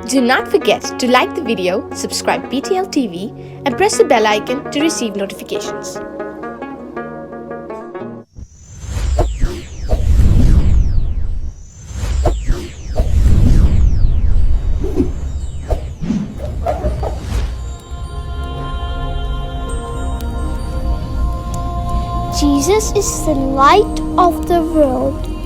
Do not forget to like the video, subscribe BTL TV, and press the bell icon to receive notifications. Jesus is the light of the world.